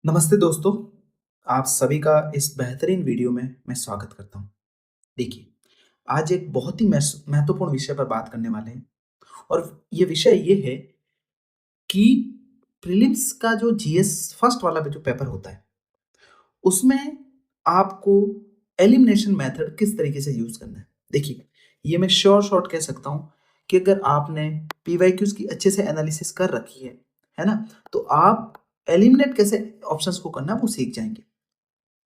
नमस्ते दोस्तों, आप सभी का इस बेहतरीन वीडियो में मैं स्वागत करता हूँ। देखिए, आज एक बहुत ही महत्वपूर्ण विषय पर बात करने वाले हैं और ये विषय ये है कि प्रीलिम्स का जो जीएस फर्स्ट वाला जो पेपर होता है, उसमें आपको एलिमिनेशन मेथड किस तरीके से यूज़ करना है। देखिए, ये मैं श्योर शॉट कह सकता हूँ कि अगर आपने पीवाईक्यूज़ की अच्छे से एनालिसिस कर रखी है ना? तो आप एलिमिनेट कैसे ऑप्शंस को करना है वो सीख जाएँगे।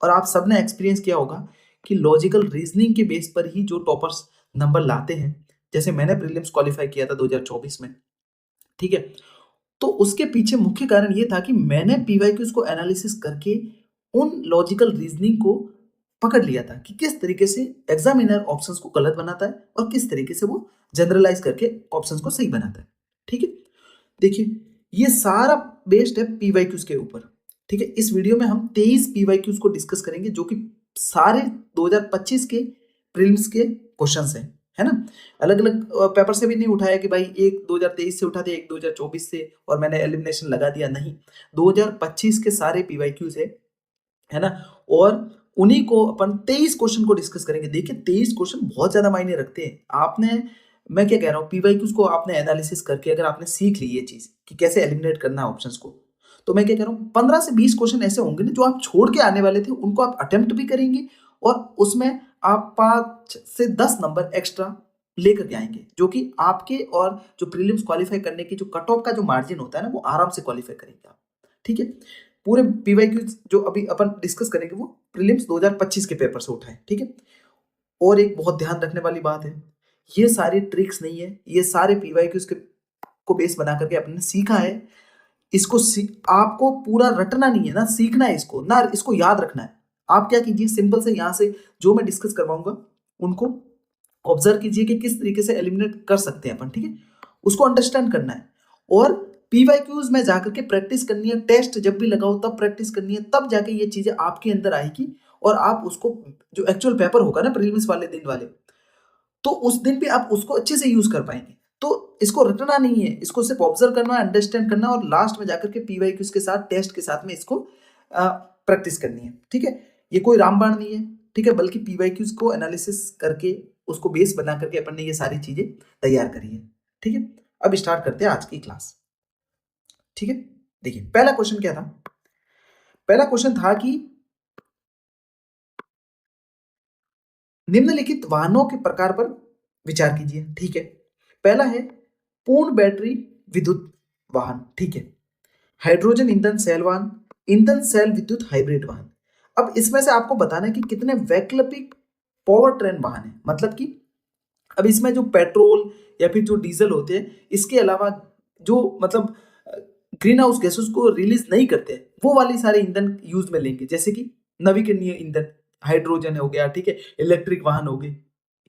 और आप सबने एक्सपीरियंस किया होगा कि लॉजिकल रीजनिंग के बेस पर ही जो टॉपर्स नंबर लाते हैं, जैसे मैंने प्रीलिम्स क्वालिफाई किया था 2024 में, ठीक है? तो उसके पीछे मुख्य कारण ये था कि मैंने पीवाईक्यूज़ को एनालिसिस करके उन लॉजिकल रीजनिंग को पकड़ लिया था कि किस तरीके से एग्जामिनर ऑप्शंस को गलत बनाता है और किस तरीके से वो जनरलाइज करके ऑप्शंस को सही बनाता है, ठीक है? देखिए, ये सारा बेस्ड है पीवाईक्यूज़ के ऊपर, ठीक है? इस वीडियो में हम 23 पीवाईक्यूज़ को डिस्कस करेंगे जो कि सारे 2025 के प्रीलिम्स के क्वेश्चंस हैं, है ना? अलग-अलग पेपर से भी नहीं उठाया कि भाई एक 2023 से उठा दिया, एक 2024 से और मैंने एलिमिनेशन लगा दिया, नहीं। 2025 के सारे पीवाईक्यूज़ है ना? और उन्हीं को अपन 23 क्वेश्चन को डिस्कस करेंगे। देखिए 23 क्वेश्चन बहुत ज़्यादा मायने रखते हैं। आपने मैं क्या कह रहा हूँ पीवाईक्यूज़ को आपने एनालिसिस करके अगर आपने सीख ली ये चीज़ कि कैसे एलिमिनेट करना है ऑप्शंस को, तो मैं क्या कह रहा हूँ 15 से 20 क्वेश्चन ऐसे होंगे ना जो आप छोड़ के आने वाले थे, उनको आप अटेम्प्ट भी करेंगे और उसमें आप 5 से 10 नंबर एक्स्ट्रा लेकर के आएँगे, जो कि आपके और जो प्रीलिम्स क्वालीफाई करने की जो कट ऑफ का जो मार्जिन होता है ना, वो आराम से क्वालीफाई करेंगे आप। ठीक है? पूरे पीवाईक्यूज़ जो अभी अपन डिस्कस करेंगे वो प्रीलिम्स 2025 के पेपर से उठाए, ठीक है? और एक बहुत ध्यान रखने वाली बात है, ये सारी ट्रिक्स नहीं है, ये सारे पीवाईक्यूज़ के को बेस बना करके आपने सीखा है। इसको आपको पूरा रटना नहीं है ना, सीखना है इसको, ना इसको याद रखना है। आप क्या कीजिए सिंपल से यहाँ से जो मैं डिस्कस करवाऊँगा, उनको ऑब्जर्व कीजिए कि किस तरीके से एलिमिनेट कर सकते हैं अपन, ठीक है? उसको अंडरस्टैंड करना है और पीवाईक्यूज़ में जाकर के प्रैक्टिस करनी है, टेस्ट जब भी लगाओ तब प्रैक्टिस करनी है, तब जाके ये चीज़ें आपके अंदर आएगी और आप उसको जो एक्चुअल पेपर होगा ना प्रीलिम्स वाले दिन वाले, तो उस दिन भी आप उसको अच्छे से यूज़ कर पाएँगे। तो इसको रटना नहीं है, इसको सिर्फ ऑब्जर्व करना है, अंडरस्टैंड करना है और लास्ट में जाकर के पीवाईक्यूज़ के साथ, टेस्ट के साथ में इसको प्रैक्टिस करनी है, ठीक है? ये कोई रामबाण नहीं है, ठीक है? बल्कि पीवाईक्यूज़ को एनालिसिस करके उसको बेस बना करके अपन ने ये सारी चीज़ें तैयार करी है, ठीक है? अब स्टार्ट करते हैं आज की क्लास, ठीक है? देखिए, पहला क्वेश्चन क्या था? पहला क्वेश्चन था कि निम्नलिखित वाहनों के प्रकार पर विचार कीजिए, ठीक है? पहला है पूर्ण बैटरी विद्युत वाहन, ठीक है? हाइड्रोजन ईंधन सेल वाहन, ईंधन सेल विद्युत हाइब्रिड वाहन। अब इसमें से आपको बताना है कि कितने वैकल्पिक पावर ट्रेन वाहन है, मतलब कि अब इसमें जो पेट्रोल या फिर जो डीजल होते हैं, इसके अलावा जो मतलब ग्रीन हाउस गैसेस को रिलीज नहीं करते, वो वाली सारे ईंधन यूज में लेंगे, जैसे कि नवीकरणीय ईंधन, हाइड्रोजन हो गया, ठीक है, इलेक्ट्रिक वाहन हो गए,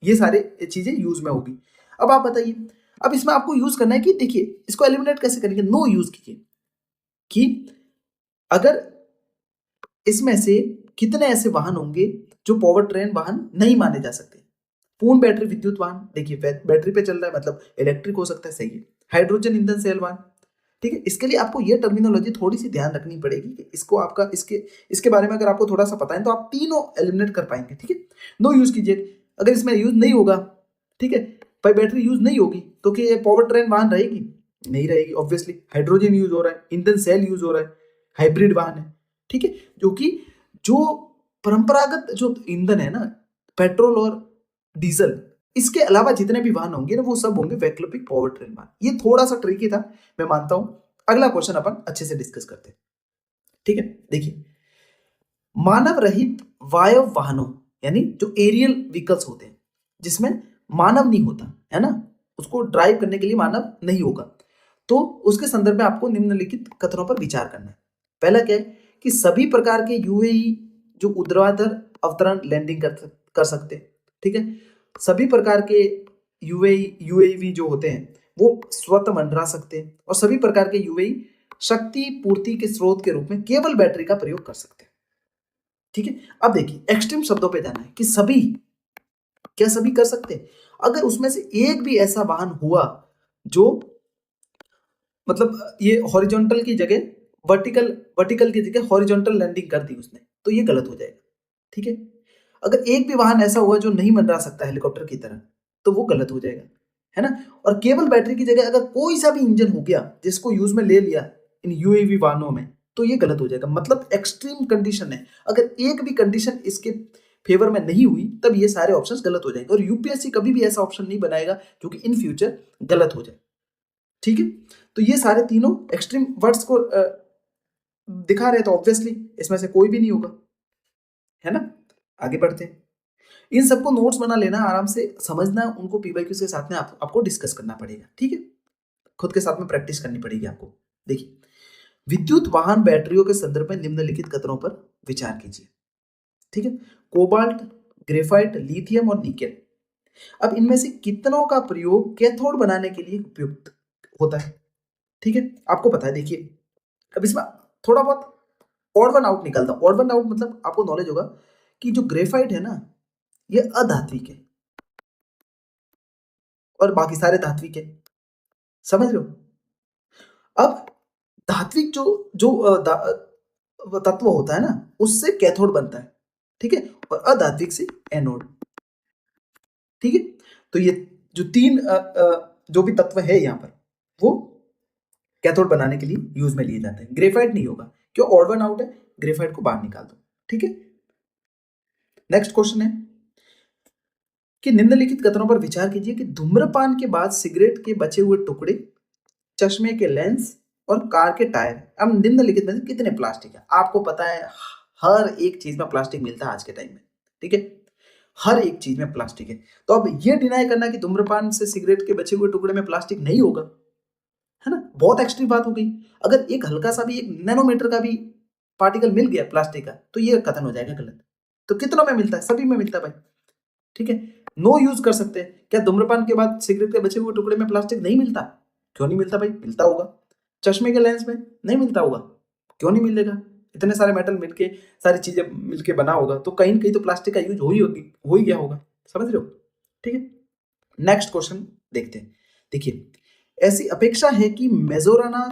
ये सारे चीजें यूज में होगी। अब आप बताइए, अब इसमें आपको यूज करना है कि देखिए इसको एलिमिनेट कैसे करेंगे, नो यूज कीजिए कि अगर इसमें से कितने ऐसे वाहन होंगे जो पावर ट्रेन वाहन नहीं माने जा सकते। पूर्ण बैटरी विद्युत वाहन, देखिए बैटरी पे चल रहा है मतलब इलेक्ट्रिक हो सकता है, सही है। हाइड्रोजन ईंधन सेल वाहन, ठीक है। इसके लिए आपको ये टर्मिनोलॉजी थोड़ी सी ध्यान रखनी पड़ेगी कि इसको आपका इसके इसके बारे में अगर आपको थोड़ा सा पता है तो आप तीनों एलिमिनेट कर पाएंगे, ठीक है। नो यूज कीजिए, अगर इसमें यूज नहीं होगा, ठीक है, भाई बैटरी यूज नहीं होगी तो क्या पावर ट्रेन वाहन रहेगी? नहीं रहेगी, ऑब्वियसली। हाइड्रोजन यूज हो रहा है, ईंधन सेल यूज हो रहा है, हाइब्रिड वाहन है, ठीक है। जो कि जो परंपरागत जो ईंधन है ना, पेट्रोल और डीजल, इसके अलावा जितने भी वाहन होंगे ना वो सब होंगे वैकल्पिक पावर ट्रेन वाहन। ये थोड़ा सा ट्रिकी था, मैं मानता हूं। अगला क्वेश्चन अपन अच्छे से डिस्कस करते हैं, ठीक है। देखिए, मानव रहित वायु वाहनों, यानी जो एरियल व्हीकल्स होते हैं जिसमें मानव नहीं होता है ना, उसको ड्राइव करने के लिए मानव नहीं होगा, तो उसके संदर्भ में आपको निम्नलिखित कथनों पर विचार करना है। पहला क्या है कि सभी प्रकार के यूएई जो ऊर्ध्वाधर अवतरण लैंडिंग कर सकते हैं, ठीक है। सभी प्रकार के यूएवी जो होते हैं वो स्वतः मंडरा सकते हैं और सभी प्रकार के यूएई शक्ति पूर्ति के स्रोत के रूप में केवल बैटरी का प्रयोग कर सकते हैं, ठीक है। अब देखिए एक्सट्रीम शब्दों पे जाना है कि सभी, क्या सभी कर सकते हैं? अगर उसमें से एक भी ऐसा वाहन हुआ जो मतलब ये हॉरिजॉन्टल की जगह वर्टिकल वर्टिकल की जगह हॉरिजॉन्टल लैंडिंग कर दी उसने, तो ये गलत हो जाएगा। ठीक है? अगर एक भी वाहन ऐसा हुआ जो नहीं मंडरा सकता हेलीकॉप्टर की तरह, तो वो गलत हो जाएगा, है ना? और केवल बैटरी की जगह अगर कोई सा भी इंजन हो गया जिसको यूज में ले लिया इन यूएवी वाहनों में, तो ये गलत हो जाएगा। मतलब एक्सट्रीम कंडीशन है, अगर एक भी कंडीशन इसके फेवर में नहीं हुई तब ये सारे ऑप्शंस गलत हो जाएंगे। और यूपीएससी कभी भी ऐसा ऑप्शन नहीं बनाएगा जो कि इन फ्यूचर गलत हो जाए। ठीक है? तो ये सारे तीनों एक्सट्रीम वर्ड्स को दिखा रहे, तो ऑब्वियसली इसमें से कोई भी नहीं होगा, है ना? आगे बढ़ते हैं। इन सबको नोट्स बना लेना, आराम से समझना, उनको पीवाईक्यूज के साथ में आपको डिस्कस करना पड़ेगा। ठीक है? खुद के साथ में प्रैक्टिस करनी पड़ेगी आपको। देखिए, विद्युत वाहन बैटरियों के संदर्भ में निम्नलिखित कथनों पर विचार कीजिए। ठीक है? कोबाल्ट, ग्रेफाइट, लिथियम और निकेल। अब इनमें से कितनों का प्रयोग कैथोड बनाने के लिए उपयुक्त होता है? ठीक है? आपको पता है, देखिए, अब इसमें थोड़ा बहुत ऑड वन आउट निकलता है। ऑड वन आउट मतलब आपको नॉलेज होगा कि जो ग्रेफाइट है ना, ये अधात्विक है और बाकी सारे धात्विक है। समझ रहे हो? अब धात्विक जो जो तत्व होता है ना, उससे कैथोड बनता है। ठीक है? और अधात्विक से एनोड। ठीक है? तो ये जो तीन जो भी तत्व है यहाँ पर, वो कैथोड बनाने के लिए यूज में लिए जाते हैं। ग्रेफाइट नहीं होगा, क्यों? ऑड वन आउट है, ग्रेफाइट को बाहर निकाल दो। ठीक है? नेक्स्ट क्वेश्चन है कि निम्नलिखित कथनों पर विचार कीजिए कि धूम्रपान के बाद सिगरेट के बचे हुए टुकड़े, चश्मे के लेंस और कार के टायर, अब निम्नलिखित में से कितने प्लास्टिक है? आपको पता है हर एक चीज में प्लास्टिक मिलता है आज के टाइम में। ठीक है? हर एक चीज में प्लास्टिक है। तो अब ये डिनाई करना कि धूम्रपान से सिगरेट के बचे हुए टुकड़े में प्लास्टिक नहीं होगा, है ना, बहुत एक्सट्रीम बात हो गई। अगर एक हल्का सा भी, एक नैनोमीटर का भी पार्टिकल मिल गया प्लास्टिक का, तो ये कथन हो जाएगा गलत। तो कितनों में मिलता है? सभी में मिलता है भाई। ठीक है? नो यूज कर सकते हैं। क्या धूम्रपान के बाद सिगरेट के बचे हुए टुकड़े में प्लास्टिक नहीं मिलता? क्यों नहीं मिलता भाई? मिलता होगा। चश्मे के लेंस में नहीं मिलता होगा? क्यों नहीं मिलेगा? इतने सारे मेटल मिलके, सारी चीजें मिलके बना होगा, तो कहीं न कहीं तो प्लास्टिक का यूज हो ही गया होगा। समझ रहे हो? ठीक है? नेक्स्ट क्वेश्चन देखते हैं। देखिए, ऐसी अपेक्षा है कि Majorana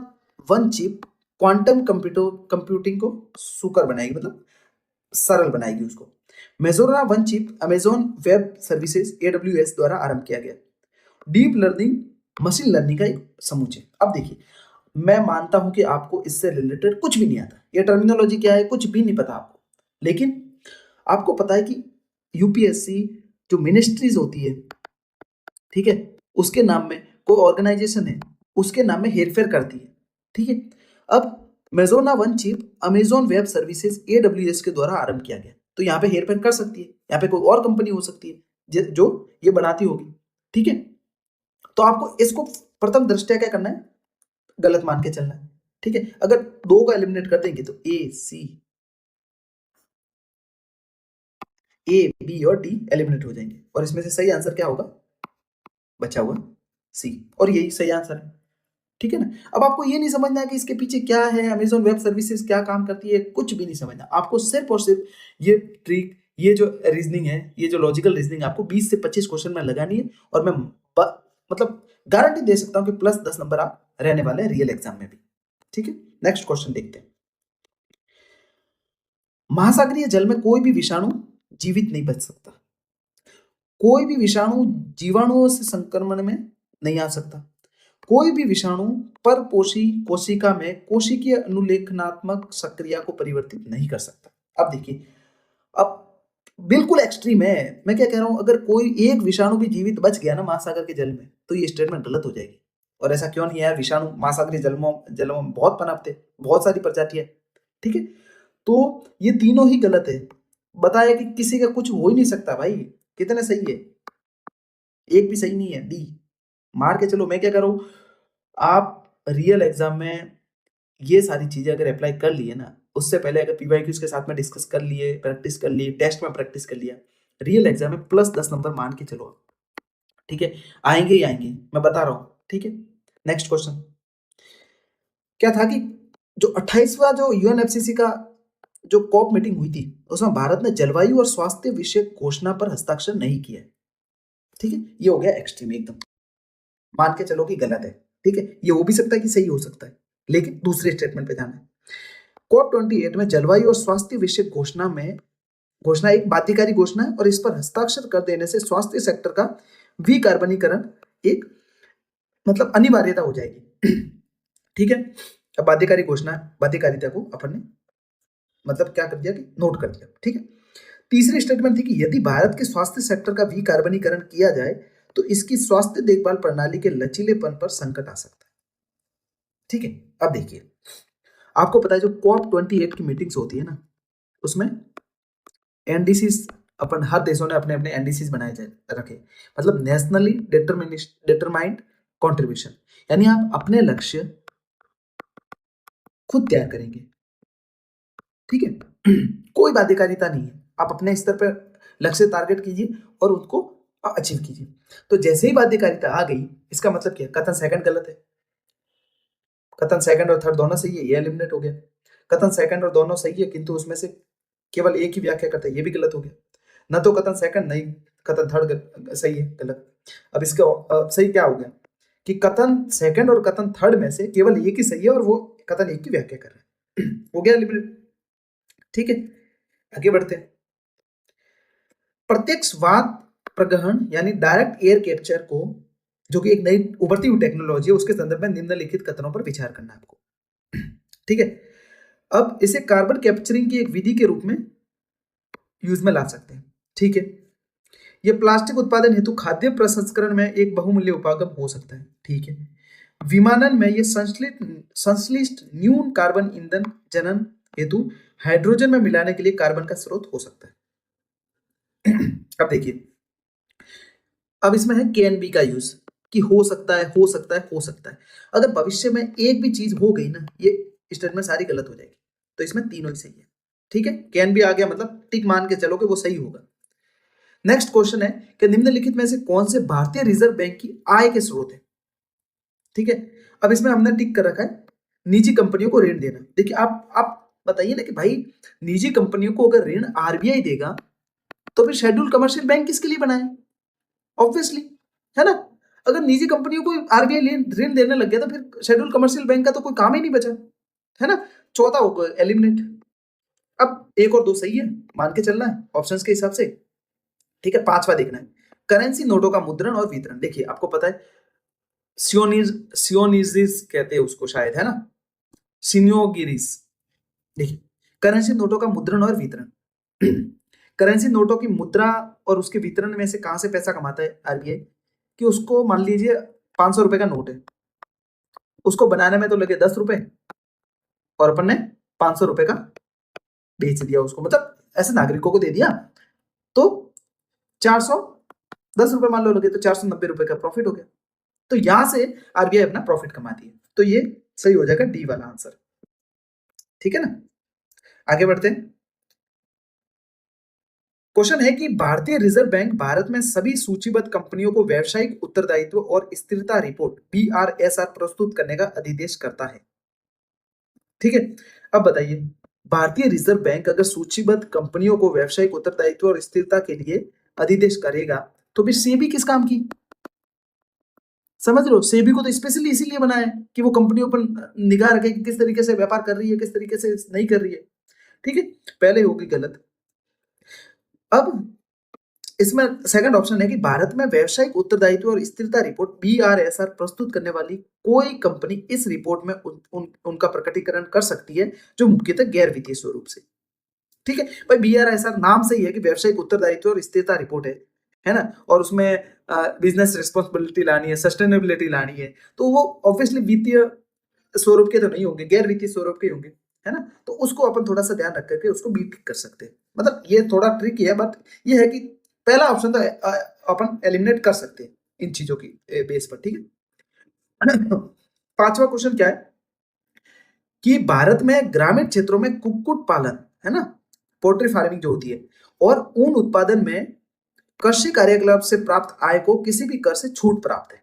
one chip quantum computing को सुकर बनाएगी, मतलब सरल बनाएगी उसको। Majorana one chip Amazon web services AWS द्वारा आरंभ किया गया डीप लर्निंग मशीन लर्निंग का एक समूह है। अब देखिए, मैं मानता हूं कि आपको इससे रिलेटेड कुछ भी नहीं आता, ये टर्मिनोलॉजी क्या है कुछ भी नहीं पता आपको, लेकिन आपको पता है कि यूपीएससी जो मिनिस्ट्रीज होती है, ठीक है, उसके नाम में कोई ऑर्गेनाइजेशन है, उसके नाम में हेरफेर करती है। ठीक है? अब Majorana one chip Amazon web services AWS के द्वारा आरंभ किया गया, तो यहाँ पे हेरफेर कर सकती है, यहाँ पे कोई और कंपनी हो सकती है जो ये बनाती होगी। ठीक है? तो आपको इसको प्रथम दृष्टया क्या करना है? गलत मान के चलना है। ठीक है? अगर दो का एलिमिनेट कर देंगे तो ए बी और डी एलिमिनेट हो जाएंगे, और इसमें से सही आंसर क्या होगा? बचा हुआ सी, और यही सही आंसर है। ठीक है ना? अब आपको ये नहीं समझना है कि इसके पीछे क्या है, अमेजॉन वेब सर्विसेज क्या काम करती है, कुछ भी नहीं समझना। आपको सिर्फ और सिर्फ ये ट्रिक, ये जो रीजनिंग है, ये जो लॉजिकल रीजनिंग आपको 20 से 25 क्वेश्चन में लगानी है, और मैं मतलब गारंटी दे सकता हूं कि प्लस 10 नंबर आप रहने वाले हैं रियल एग्जाम में भी। ठीक है? नेक्स्ट क्वेश्चन देखते हैं। महासागरीय जल में कोई भी विषाणु जीवित नहीं बच सकता। कोई भी विषाणु जीवाणुओं से संक्रमण में नहीं आ सकता। कोई भी विषाणु परपोषी कोशिका में कोशिकीय अनुलेखनात्मक सक्रिया को परिवर्तित नहीं कर सकता। अब देखिए, अब बिल्कुल एक्सट्रीम है। मैं क्या कह रहा हूं, अगर कोई एक विषाणु भी जीवित बच गया ना महासागर के जल में, तो ये स्टेटमेंट गलत हो जाएगी। और ऐसा क्यों नहीं है यार, विषाणु महासागरीय जलों में बहुत पनपते, बहुत सारी प्रजातियां। ठीक है? तो ये तीनों ही गलत है। बताया कि किसी का कुछ हो ही नहीं सकता भाई। कितने सही है? एक भी सही नहीं है, डी। मार के चलो। मैं क्या कर रहा हूं, आप रियल एग्जाम में ये सारी चीजें अगर अप्लाई कर लिए ना, उससे पहले अगर पीवाईक्यूज के साथ में डिस्कस कर लिए, प्रैक्टिस कर लिए, टेस्ट में प्रैक्टिस कर लिया, रियल एग्जाम में प्लस 10 नंबर मान के चलो आप। ठीक है? आएंगे ही आएंगे, मैं बता रहा हूं। ठीक है? नेक्स्ट क्वेश्चन क्या था कि जो 28वां जो यूएनएफसीसी का जो कॉप मीटिंग हुई थी, उसमें भारत ने जलवायु और स्वास्थ्य विषय घोषणा पर हस्ताक्षर नहीं किया। ठीक है? ये हो गया एक्सट्रीम एकदम, मान के चलो कि गलत है। ठीक है? ये हो भी सकता है कि सही हो सकता है, लेकिन दूसरे स्टेटमेंट पे ध्यान है। COP28 में जलवायु और स्वास्थ्य विषय घोषणा एक बाध्यकारी घोषणा है और इस पर हस्ताक्षर कर देने से स्वास्थ्य सेक्टर का विकार्बनीकरण एक मतलब अनिवार्यता हो जाएगी। ठीक है, अब बाध्यकारी घोषणा बाध्यकारिता को अपन ने मतलब क्या कर दिया कि नोट कर दिया। ठीक है, तीसरी स्टेटमेंट थी कि यदि भारत के स्वास्थ्य सेक्टर का विकार्बनीकरण किया जाए तो इसकी स्वास्थ्य देखभाल प्रणाली के लचीलेपन पर संकट आ सकता है। ठीक है, अब देखिए आपको पता है जो COP28 की मीटिंग्स होती है ना, उसमें एनडीसीज अपन हर देशों ने अपने अपने एनडीसीज बनाए रखे, मतलब नेशनली डिटरमाइंड कंट्रीब्यूशन, यानी आप अपने लक्ष्य खुद तैयार करेंगे। ठीक है, कोई बाध्यकारिता नहीं है, आप अपने स्तर पर लक्ष्य टारगेट कीजिए और उसको अचीव कीजिए। तो जैसे ही बाध्यकारिता आ गई, इसका मतलब क्या, कथन सेकंड गलत है, कथन सेकंड और थर्ड दोनों सही है, ये एलिमिनेट हो गया। कथन सेकंड और दोनों सही है किंतु उसमें से केवल एक ही व्याख्या करता है, ये भी गलत हो गया। न तो कथन सेकंड नहीं कथन थर्ड सही है, गलत। अब इसका सही क्या हो गया कि कथन सेकंड और कथन थर्ड में से केवल एक ही सही है और वो कथन एक की व्याख्या कर रहा है। हो गया एलिमिनेट। ठीक है, आगे बढ़ते हैं। प्रत्यक्षवाद प्रग्रहण यानी डायरेक्ट एयर कैप्चर को, जो कि एक नई उभरती हुई टेक्नोलॉजी है, उसके संदर्भ में निम्नलिखित कथनों पर विचार करना है आपको। ठीक है, अब इसे कार्बन कैप्चरिंग की एक विधि के रूप में यूज में ला सकते हैं। ठीक है, यह प्लास्टिक उत्पादन हेतु खाद्य प्रसंस्करण में एक बहुमूल्य उपागम हो सकता है। ठीक है, विमानन में यह संश्लिष्ट न्यून कार्बन ईंधन जनन हेतु हाइड्रोजन में मिलाने के लिए कार्बन का स्रोत हो सकता है। अब देखिए, अब इसमें है कैन बी का यूज कि हो सकता है, हो सकता है, हो सकता है। अगर भविष्य में एक भी चीज हो गई ना, ये स्टेटमेंट सारी गलत हो जाएगी, तो इसमें तीनों ही सही है। ठीक है, कैन बी आ गया मतलब टिक मान के चलो कि वो सही होगा। नेक्स्ट क्वेश्चन है कि निम्नलिखित में से कौन से भारतीय रिजर्व बैंक की आय के स्रोत है। ठीक है, अब इसमें हमने टिक कर रखा है निजी कंपनियों को ऋण देना। देखिए आप बताइए ना कि भाई निजी कंपनियों को अगर ऋण आरबीआई देगा तो फिर शेड्यूल कमर्शियल बैंक किसके लिए बनाए, ऑब्वियसली, है ना। अगर निजी कंपनियों को आरबीआई ऋण देने लग गया तो फिर शेड्यूल कमर्शियल बैंक का तो कोई काम ही नहीं बचा, है ना। चौथा होगा एलिमिनेट। अब एक और दो सही है, मान के चलना है ऑप्शंस के हिसाब से। ठीक है, पांचवा देखना है करेंसी नोटों का मुद्रण और वितरण। देखिए आपको पता है सियोनिजिस कहते हैं उसको शायद, है ना, सिनियोगिरिस। देखिए करेंसी नोटों का मुद्रण और वितरण। करेंसी नोटों की मुद्रा और उसके वितरण में से कहां से पैसा कमाता है आरबीआई, कि उसको मान लीजिए 500 रुपए का नोट है, उसको बनाने में तो लगे 10 रुपए और अपन ने 500 रुपए का बेच दिया उसको, मतलब ऐसे नागरिकों को दे दिया, तो 410 रुपए मान लो लगे, तो 490 रुपए का प्रॉफिट हो गया। तो यहां से आरबीआई अपना प्रॉफिट कमाती है, तो ये सही हो जाएगा डी वाला आंसर। ठीक है ना, आगे बढ़ते हैं। क्वेश्चन है कि भारतीय रिजर्व बैंक भारत में सभी सूचीबद्ध कंपनियों को व्यावसायिक उत्तरदायित्व और स्थिरता रिपोर्ट BRSR प्रस्तुत करने का अधिदेश करता है। ठीक है, अब बताइए भारतीय रिजर्व बैंक अगर सूचीबद्ध कंपनियों को व्यावसायिक उत्तरदायित्व और स्थिरता के लिए अधिदेश करेगा तो फिर सेबी किस काम की, समझ लो। सेबी को तो स्पेशली इसीलिए बनाया है कि वो कंपनियों पर निगाह रखे कि किस तरीके से व्यापार कर रही है, किस तरीके से नहीं कर रही है। ठीक है, पहले होगी गलत। अब इसमें सेकंड ऑप्शन है कि भारत में व्यावसायिक उत्तरदायित्व और स्थिरता रिपोर्ट BRSR प्रस्तुत करने वाली कोई कंपनी इस रिपोर्ट में उनका प्रकटीकरण कर सकती है जो मुख्यतः गैर वित्तीय स्वरूप से। ठीक है भाई, BRSR नाम से ही है कि व्यावसायिक उत्तरदायित्व और स्थिरता रिपोर्ट है ना, और उसमें बिजनेस रिस्पॉन्सिबिलिटी लानी है, सस्टेनेबिलिटी लानी है, तो वो ऑब्वियसली वित्तीय स्वरूप के तो नहीं होंगे, गैर वित्तीय स्वरूप के होंगे, है ना। तो उसको अपन थोड़ा सा ध्यान रख करके उसको भी कर सकते हैं, मतलब ये थोड़ा ट्रिकी है, बट ये है कि पहला ऑप्शन तो अपन एलिमिनेट कर सकते हैं इन चीजों की बेस पर। ठीक है, पांचवा क्वेश्चन क्या है कि भारत में ग्रामीण क्षेत्रों में कुक्कुट पालन, है ना, पोल्ट्री फार्मिंग जो होती है, और ऊन उत्पादन में कृषि कार्यकलाप से प्राप्त आय को किसी भी कर से छूट प्राप्त है।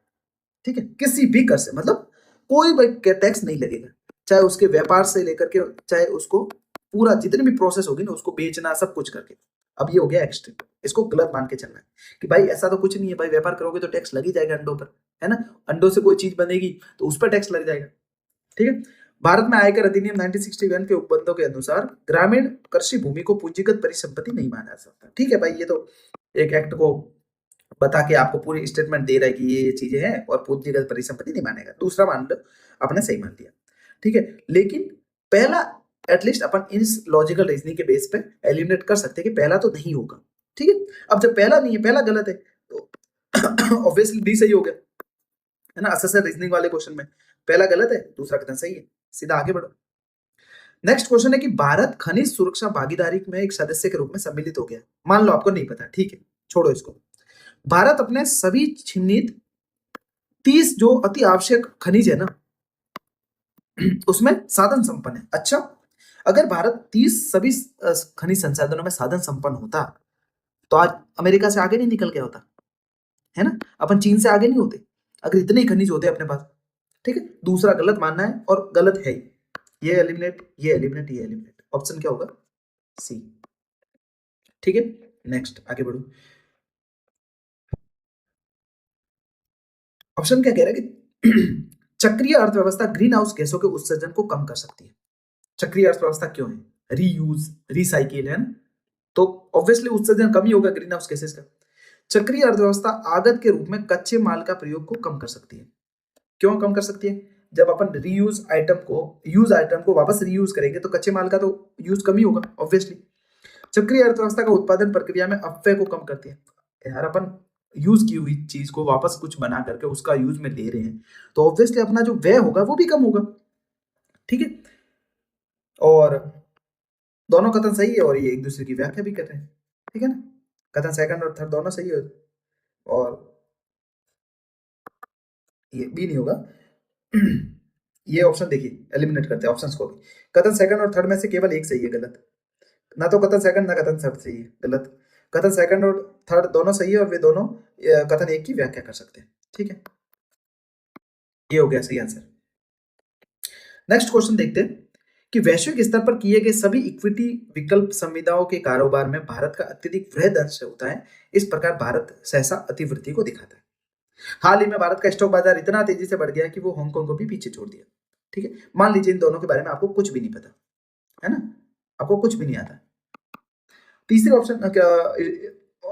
ठीक है, किसी भी कर से, मतलब कोई भी टैक्स नहीं लगेगा, चाहे उसके व्यापार से लेकर के, चाहे उसको पूरा जितनी भी प्रोसेस होगी ना उसको बेचना सब कुछ करके। अब ये हो गया एक्सट्रीम, इसको गलत मान के चलना है कि भाई ऐसा तो कुछ नहीं है, भाई व्यापार करोगे तो टैक्स लग ही जाएगा अंडों पर, है ना, अंडों से कोई चीज बनेगी तो उस पर टैक्स लग जाएगा। ठीक है, भारत में आयकर अधिनियम 1961 के उपबंधों के अनुसार ग्रामीण कृषि भूमि को पूंजीगत परिसंपत्ति नहीं माना जा सकता। ठीक है भाई, ये तो एक एक्ट को बता के आपको पूरी स्टेटमेंट दे रहा है कि ये चीजें हैं और पूंजीगत परिसंपत्ति नहीं मानेगा। दूसरा मान लो, आपने सही मान लिया, ठीक है। लेकिन पहला एटलीस्ट अपन इस लॉजिकल रीजनिंग के बेस पे एलिमिनेट कर सकते हैं कि पहला तो नहीं होगा। ठीक है, अब जब पहला नहीं है, पहला गलत है, तो ऑब्वियसली डी सही हो गया, है ना। असेसर रीजनिंग वाले क्वेश्चन में पहला गलत है, दूसरा कथन सही है। सीधा आगे बढ़ो। नेक्स्ट क्वेश्चन है कि भारत खनिज सुरक्षा भागीदारी में एक सदस्य के रूप में सम्मिलित हो गया। मान लो आपको नहीं पता, ठीक है, छोड़ो इसको। भारत अपने सभी चिन्हित 30 जो अति आवश्यक खनिज है ना, उसमें साधन संपन्न है। अच्छा, अगर भारत 30 सभी खनिज संसाधनों में साधन संपन्न होता तो आज अमेरिका से आगे नहीं निकल गया होता, है ना। अपन चीन से आगे नहीं होते अगर इतने ही खनिज होते अपने पास। ठीक है, दूसरा गलत मानना है और गलत है ही। ये एलिमिनेट, ये एलिमिनेट, ये एलिमिनेट। ऑप्शन क्या होगा? सी। ठीक है, नेक्स्ट आगे बढ़ो। ऑप्शन क्या कह रहा है कि चक्रीय अर्थव्यवस्था ग्रीन हाउस गैसों के उत्सर्जन को कम कर सकती है। चक्रीय अर्थव्यवस्था क्यों है? रीयूज, रिसाइकिल, है ना, तो ऑब्वियसली उत्सर्जन कम ही होगा ग्रीन हाउस गैसेस का। चक्रीय अर्थव्यवस्था आगत के रूप में कच्चे माल का प्रयोग को कम कर सकती है। क्यों कम कर सकती है? जब अपन रीयूज आइटम को, यूज आइटम को वापस रीयूज करेंगे तो कच्चे माल का तो यूज कम ही होगा ऑब्वियसली। चक्रीय अर्थव्यवस्था का उत्पादन प्रक्रिया में अपव्यय को कम करती है। यार अपन यूज की हुई चीज को वापस कुछ बना करके उसका यूज में ले रहे हैं, तो ऑब्वियसली अपना जो व्यय होगा वो भी कम होगा। ठीक है, और दोनों कथन सही है और ये एक दूसरे की व्याख्या भी कर रहे हैं। ठीक है ना, कथन सेकंड और थर्ड दोनों सही है, और ये भी नहीं होगा। ये ऑप्शन देखिए, एलिमिनेट करते हैं ऑप्शंस को भी। कथन सेकंड और थर्ड में से केवल एक सही है, गलत। ना तो कथन सेकंड ना कथन थर्ड सही है, गलत। कथन सेकंड और थर्ड दोनों सही है और वे दोनों कथन एक की व्याख्या कर सकते हैं। ठीक है, ये हो गया सही आंसर। नेक्स्ट क्वेश्चन देखते हैं कि वैश्विक स्तर पर किए गए सभी इक्विटी विकल्प संविदाओं के कारोबार में भारत का अत्यधिक वृहद अंश होता है। इस प्रकार भारत सहसा अतिवृद्धि को दिखाता है। हाल ही में भारत का स्टॉक बाजार इतना तेजी से बढ़ गया कि वो हांगकांग को भी पीछे छोड़ दिया। ठीक है, मान लीजिए इन दोनों के बारे में आपको कुछ भी नहीं पता, है ना, आपको कुछ भी नहीं आता। तीसरे ऑप्शन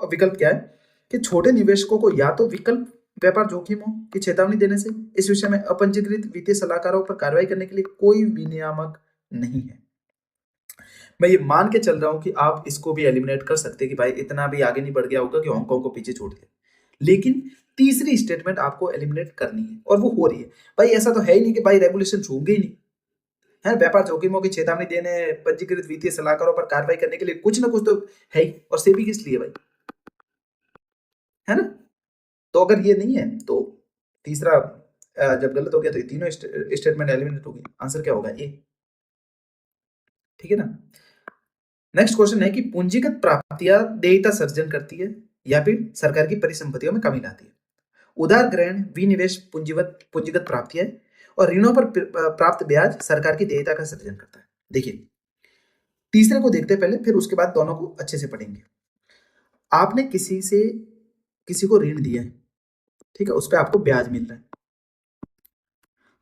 विकल्प क्या है कि छोटे निवेशकों को या तो विकल्प व्यापार जोखिमों की चेतावनी देने से इस विषय में अपंजीकृत वित्तीय सलाहकारों पर कार्रवाई करने के लिए कोई विनियामक नहीं है। मैं ये मान के चल रहा हूं कि आप इसको भी एलिमिनेट कर सकते हैं कि भाई इतना भी आगे नहीं बढ़ गया होगा कि हांगकांग को पीछे छोड़ दिया, लेकिन तीसरी स्टेटमेंट आपको एलिमिनेट करनी है और वो हो रही है। भाई ऐसा तो है ही नहीं कि भाई रेगुलेशन होंगे ही नहीं, है। व्यापार जोखिमों की चेतावनी देने, पंजीकृत वित्तीय सलाहकारों पर कार्रवाई करने के लिए कुछ ना कुछ तो है ही, और सेबी किस लिए भाई, है ना। तो अगर ये नहीं है तो तीसरा जब गलत हो गया तो ये तीनों स्टेटमेंट एलिमिनेट हो गई। आंसर क्या होगा? ए। ठीक है ना। नेक्स्ट क्वेश्चन है कि पूंजीगत प्राप्तियां देयता सर्जन करती है या फिर सरकार की परिसंपत्तियों में कमी लाती है। उधार ग्रहण, विनिवेश पूंजीगत पूंजीगत प्राप्तियां है, और ऋणों पर प्राप्त ब्याज सरकार की देयता का सर्जन करता है। देखिए, तीसरे को देखते हैं पहले, फिर उसके बाद दोनों को अच्छे से पढ़ेंगे। आपने किसी को ऋण दिया है, ठीक है, उस पर आपको ब्याज मिल रहा है,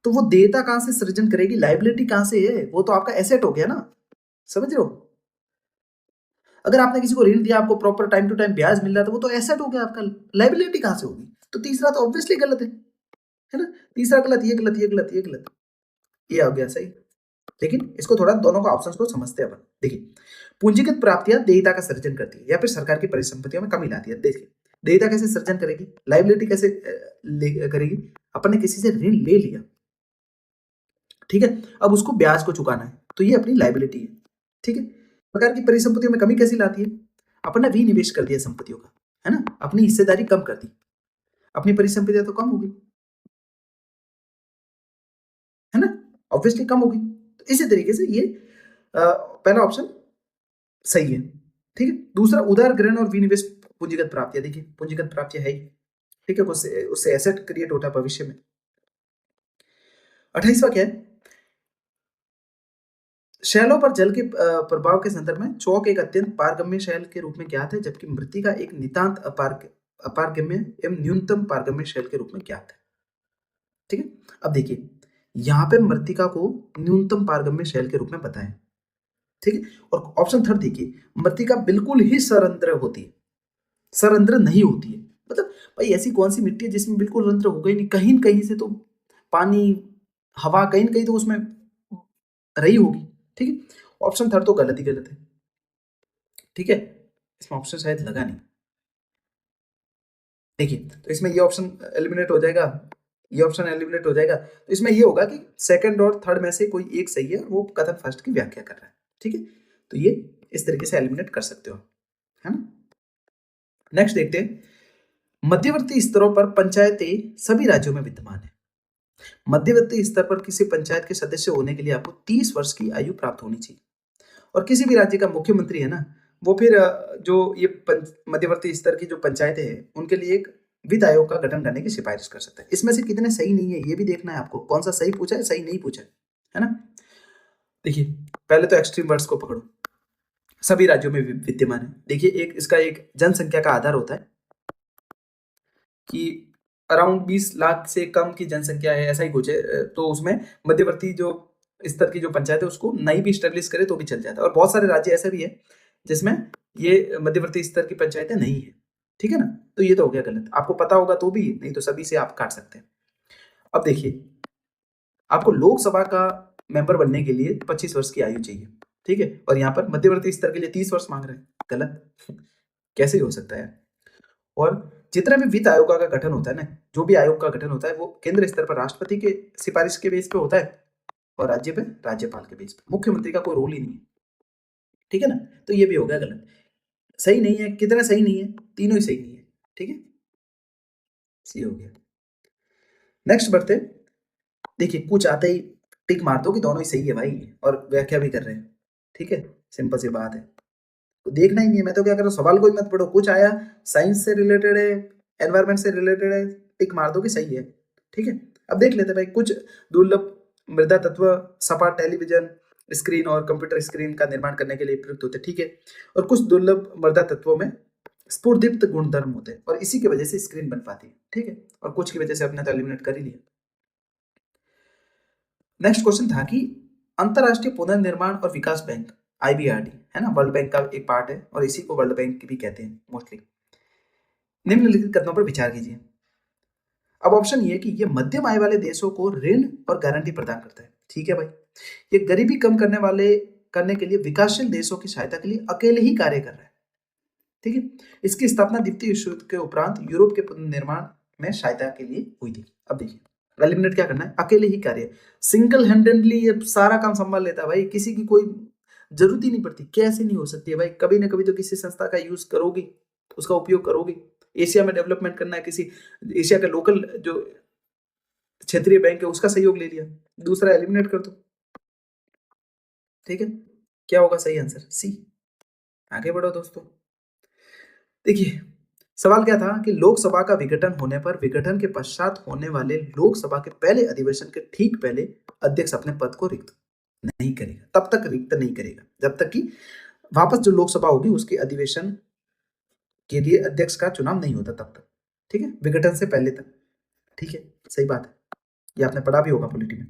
तो वो देयता कहां से सृजन करेगी? लाइबिलिटी कहां से है? वो तो आपका एसेट हो गया ना, समझ रहे हो। अगर आपने किसी को ऋण दिया, आपको प्रॉपर टाइम टू टाइम ब्याज मिल रहा है, तो वो तो एसेट हो गया आपका, लाइबिलिटी कहां से होगी? तो तीसरा तो ऑब्वियसली गलत है ना। तीसरा गलत, ये गलत, ये गलत, ये गलत, ये आ गया सही। लेकिन इसको थोड़ा दोनों का ऑप्शंस को समझते हैं अपन। देखिए, पूंजीगत प्राप्तियां देयता का सृजन करती है या फिर सरकार की परिसंपत्तियों में कमी लाती है। देखिए, देयता कैसे सृजन करेगी, लाइबिलिटी कैसे करेगी? अपन ने किसी से ऋण ले लिया, ठीक है, अब उसको ब्याज को चुकाना है, तो ये अपनी लाइबिलिटी है। ठीक है, प्रकार की परिसंपत्तियों में कमी कैसी लाती है? अपन ने विनिवेश कर दिया संपत्तियों का, है ना, अपनी हिस्सेदारी कम कर दी, अपनी परिसंपत्तियां तो कम हो गई, है ना, ऑब्वियसली कम होगी। तो इसी तरीके से ये पहला ऑप्शन सही है। ठीक है, दूसरा उधार ग्रहण और विनिवेश पूंजीगत प्राप्तियां। देखिए, पूंजीगत प्राप्तियां है ही, ठीक है, उससे उससे एसेट क्रिएट होता है भविष्य में। 28वां क्या है? शैलों पर जल के प्रभाव के संदर्भ में चौक एक अत्यंत पारगम्य शैल के रूप में ज्ञात है, जबकि मृत्तिका एक नितांत अपारगम्य एवं न्यूनतम पारगम्य शैल के रूप में ज्ञात है। ठीक है, अब देखिए, यहाँ पे मृत्तिका को न्यूनतम पारगम्य शैल के रूप में बताएं। ठीक है, और ऑप्शन थर्ड देखिए, मृत्तिका बिल्कुल ही सरंध्र होती है, सरंध्र नहीं होती है। मतलब भाई ऐसी कौन सी मिट्टी है जिसमें बिल्कुल रंध्र होगा ही नहीं, कहीं न कहीं से तो पानी, हवा कहीं न कहीं तो उसमें रही होगी। ठीक है, ऑप्शन थर्ड तो गलत ही गलत है। ठीक है, इसमें ऑप्शन शायद लगा नहीं। देखिए, तो इसमें ये ऑप्शन एलिमिनेट हो जाएगा, ये ऑप्शन एलिमिनेट हो जाएगा। तो इसमें ये होगा कि सेकंड और थर्ड में से कोई एक सही है, वो कथन फर्स्ट की व्याख्या कर रहा है। ठीक है, तो ये इस तरीके से एलिमिनेट कर सकते हो, है ना। नेक्स्ट देखते हैं, मध्यवर्ती स्तरों पर पंचायतें सभी राज्यों में विद्यमान है। मध्यवर्ती स्तर पर किसी पंचायत के सदस्य होने के लिए आपको 30 वर्ष की आयु प्राप्त होनी चाहिए, और किसी भी राज्य का मुख्यमंत्री है ना, वो फिर जो ये मध्यवर्ती स्तर की जो पंचायतें हैं उनके लिए एक वित्त आयोग का गठन करने की सिफारिश कर सकता है। इसमें से कितने सही नहीं है ये भी देखना है आपको, कौन सा सही पूछा है सही नहीं पूछा है ना। देखिए, पहले तो एक्सट्रीम वर्ड्स को पकड़ो, सभी राज्यों में विद्यमान है। देखिए, एक इसका एक जनसंख्या का आधार होता है कि अराउंड 20 लाख से कम की जनसंख्या है, ऐसा ही कुछ है। तो उसमें मध्यवर्ती जो स्तर की जो पंचायत है उसको नहीं भी स्टेब्लिश करे तो भी चल जाता है, और बहुत सारे राज्य ऐसे भी है जिसमें ये मध्यवर्ती स्तर की पंचायतें नहीं है। ठीक है ना, तो ये तो हो गया गलत, आपको पता होगा तो भी, नहीं तो सभी से आप काट सकते हैं। अब देखिए, आपको लोकसभा का मेंबर बनने के लिए 25 वर्ष की आयु चाहिए। ठीक है, और यहाँ पर मध्यवर्ती स्तर के लिए 30 वर्ष मांग रहे हैं, गलत कैसे हो सकता है। और जितना भी वित्त आयोग का गठन होता है ना, जो भी आयोग का गठन होता है वो केंद्र स्तर पर राष्ट्रपति के सिफारिश के बेस पे होता है, और राज्य पे राज्यपाल के बेस पे, मुख्यमंत्री का कोई रोल ही नहीं है। ठीक है ना, तो ये भी हो गया गलत, सही नहीं है। कितने सही नहीं है, तीनों ही सही नहीं है। ठीक है, सी हो गया। नेक्स्ट बढ़ते, देखिए कुछ आते ही टिक मार दो कि दोनों ही सही है भाई, और व्याख्या भी कर रहे हैं। ठीक है, सिंपल सी बात है, तो देखना ही नहीं है। मैं तो क्या कर रहा हूँ, सवाल कोई मत पढ़ो, कुछ आया साइंस से रिलेटेड है, एनवायरमेंट से रिलेटेड है, टिक मार दो कि सही है। ठीक है, अब देख लेते हैं भाई, कुछ दुर्लभ मृदा तत्व सपाट टेलीविजन स्क्रीन और कंप्यूटर स्क्रीन का निर्माण करने के लिए प्रयुक्त होते हैं। ठीक है, और कुछ दुर्लभ मृदा तत्वों में स्फुरदीप्त गुणधर्म होते हैं, और इसी की वजह से स्क्रीन बन पाती है। ठीक है, और कुछ की वजह से अपने तो एलिमिनेट कर ही लिया। नेक्स्ट क्वेश्चन था कि अंतरराष्ट्रीय पुनर्निर्माण और विकास बैंक, आईबीआरडी है ना, वर्ल्ड बैंक का एक पार्ट है, और इसी को वर्ल्ड बैंक भी कहते हैं मोस्टली। निम्नलिखित कथनों पर विचार कीजिए। अब ऑप्शन ये कि ये मध्यम आय वाले देशों को ऋण और गारंटी प्रदान करता है। ठीक है भाई, ये गरीबी कम करने के लिए विकासशील देशों की सहायता के लिए अकेले ही कार्य कर रहा है। ठीक है, इसकी स्थापना द्वितीय विश्व युद्ध के उपरांत यूरोप के पुनर्निर्माण में सहायता के लिए हुई थी। अब देखिए, एलिमिनेट क्या करना है, अकेले ही कार्य, सिंगल हैंडेडली ये सारा काम संभाल लेता है भाई, किसी की कोई जरूरत ही नहीं पड़ती। कैसे नहीं हो सकती है भाई, कभी ना कभी तो किसी संस्था का यूज करोगे, उसका उपयोग करोगे। एशिया में डेवलपमेंट करना है, किसी एशिया का लोकल जो क्षेत्रीय बैंक है उसका सहयोग ले लिया, दूसरा एलिमिनेट कर दो। ठीक है, क्या होगा सही आंसर, सी। आगे बढ़ो दोस्तों। देखिए, सवाल क्या था कि लोकसभा का विघटन होने पर विघटन के पश्चात होने वाले लोकसभा के पहले अधिवेशन के ठीक पहले अध्यक्ष अपने पद को रिक्त नहीं करेगा, तब तक रिक्त नहीं करेगा जब तक कि वापस जो लोकसभा होगी उसके अधिवेशन के लिए अध्यक्ष का चुनाव नहीं होता तब तक। ठीक है, विघटन से पहले तक। ठीक है, सही बात है, ये आपने पढ़ा भी होगा पॉलिटी में।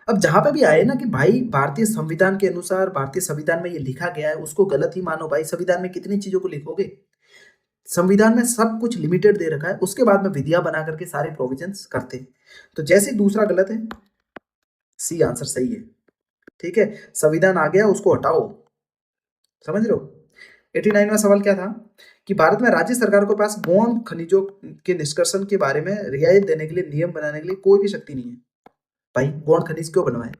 अब जहां पे भी आए ना कि भाई भारतीय संविधान के अनुसार, भारतीय संविधान में ये लिखा गया है, उसको गलत ही मानो भाई। संविधान में कितनी चीजों को लिखोगे, संविधान में सब कुछ लिमिटेड दे रखा है, उसके बाद में विधियां बना करके सारे प्रोविजंस करते हैं। तो जैसे दूसरा गलत है, सी आंसर सही है। ठीक है, संविधान आ गया उसको हटाओ, समझ रहे हो। 89वां सवाल क्या था कि भारत में राज्य सरकार के पास गौण खनिजों के निष्कर्षण के बारे में रियायत देने के लिए, नियम बनाने के लिए कोई भी शक्ति नहीं है। भाई गौण खनिज क्यों बनवाए,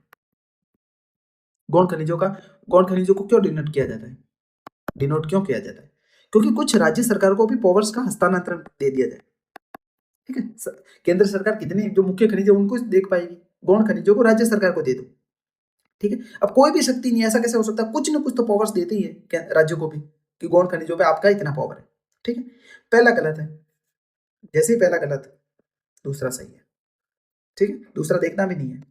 गौण खनिजों को क्यों डिनोट किया जाता है, डिनोट क्यों किया जाता है, क्योंकि कुछ राज्य सरकार को भी पावर्स का हस्तांतरण दे दिया जाए। ठीक है, केंद्र सरकार कितने जो मुख्य खनिज है उनको देख पाएगी, गौण खनिजों को राज्य सरकार को दे दो। ठीक है, अब कोई भी शक्ति नहीं, ऐसा कैसे हो सकता है, कुछ ना कुछ तो पावर्स देते ही है राज्यों को भी कि गौण खनिजों पे आपका इतना पावर है। ठीक है, पहला गलत है, जैसे ही पहला गलत दूसरा सही है। ठीक है, दूसरा देखना भी नहीं है।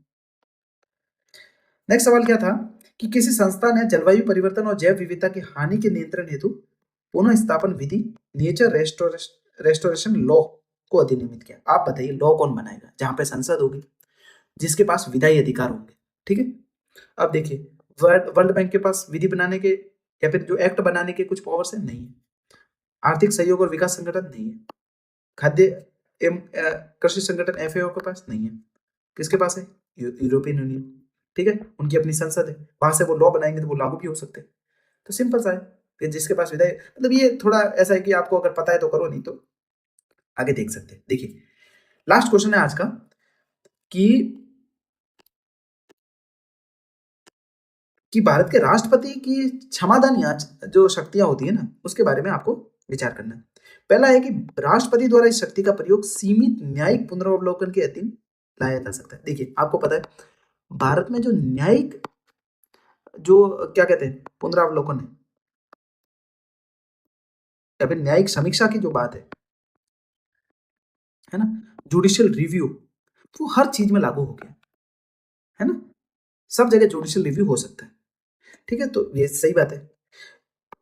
नेक्स्ट सवाल क्या था कि किसी संस्था ने जलवायु परिवर्तन और जैव विविधता की हानि के नियंत्रण हेतु पुनः स्थापन विधि नेचर रेस्टोरेशन लॉ को अधिनियमित किया। आप बताइए लॉ कौन बनाएगा, जहां पे संसद होगी, जिसके पास विधायी अधिकार होंगे, ठीक है? अब देखिए, वर्ल्ड बैंक के पास विधि बनाने के या फिर जो एक्ट बनाने के कुछ पावर्स हैं? नहीं है। आर्थिक सहयोग और विकास संगठन? नहीं है। खाद्य कृषि संगठन एफएओ के पास? नहीं है। किसके पास है? यूरोपियन यूनियन, ठीक है? उनकी अपनी संसद है, वहाँ से वो लॉ बनाएँगे तो वो लागू भी हो सकते हैं। तो सिंपल सा है कि जिसके पास विधायी मतलब ये थोड़ा ऐसा है कि आपको अगर पता है तो करो, नहीं तो आगे देख सकते हैं। देखिए, लास्ट क्वेश्चन है आज का कि भारत के राष्ट्रपति की क्षमादान याच जो शक्तियाँ होती है ना, उसके बारे में आपको विचार करना है। पहला है कि राष्ट्रपति द्वारा इस शक्ति का प्रयोग सीमित न्यायिक पुनरावलोकन के अधीन लाया जा सकता है। देखिए, आपको पता है, भारत में जो न्यायिक जो क्या कहते हैं, पुनरावलोकन या फिर न्यायिक समीक्षा की जो बात है ना? जुडिशियल रिव्यू, वो हर चीज़ में लागू हो गया, है ना? सब जगह जुडिशियल रिव्यू हो सकता है, ठीक है? तो ये सही बात है।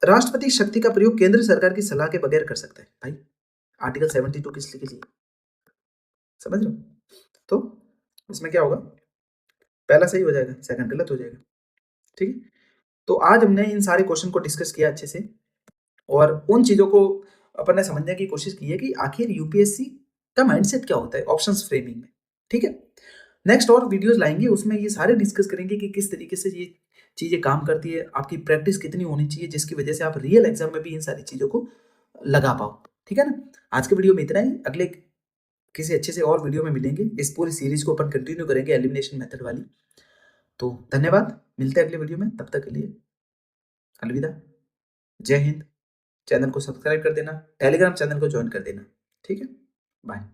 राष्ट्रपति शक्ति का प्रयोग केंद्र सरकार की सलाह के बगैर कर सकता है। भाई, आर्टिकल 72 किस लिए की? समझ रहे हो? तो इसमें क्या होगा? पहला सही हो जाएगा, सेकंड गलत हो जाएगा, ठीक है? तो आज हमने इन सारे क्वेश्चन को डिस्कस किया अच्छे से और उन चीज़ों को अपन ने समझने की कोशिश की है कि आखिर यूपीएससी का माइंडसेट क्या होता है ऑप्शंस फ्रेमिंग में, ठीक है? नेक्स्ट और वीडियोज़ लाएँगे, उसमें ये सारे डिस्कस करेंगे कि किस तरीके से ये चीज़ें काम करती है, आपकी प्रैक्टिस कितनी होनी चाहिए, जिसकी वजह से आप रियल एग्ज़ाम में भी इन सारी चीज़ों को लगा पाओ, ठीक है ना? आज के वीडियो में इतना ही, अगले किसी अच्छे से और वीडियो में मिलेंगे। इस पूरी सीरीज़ को अपन कंटिन्यू करेंगे एलिमिनेशन मेथड वाली। तो धन्यवाद, मिलते हैं अगले वीडियो में, तब तक के लिए अलविदा, जय हिंद। चैनल को सब्सक्राइब कर देना, टेलीग्राम चैनल को जॉइन कर देना, ठीक है? बाय।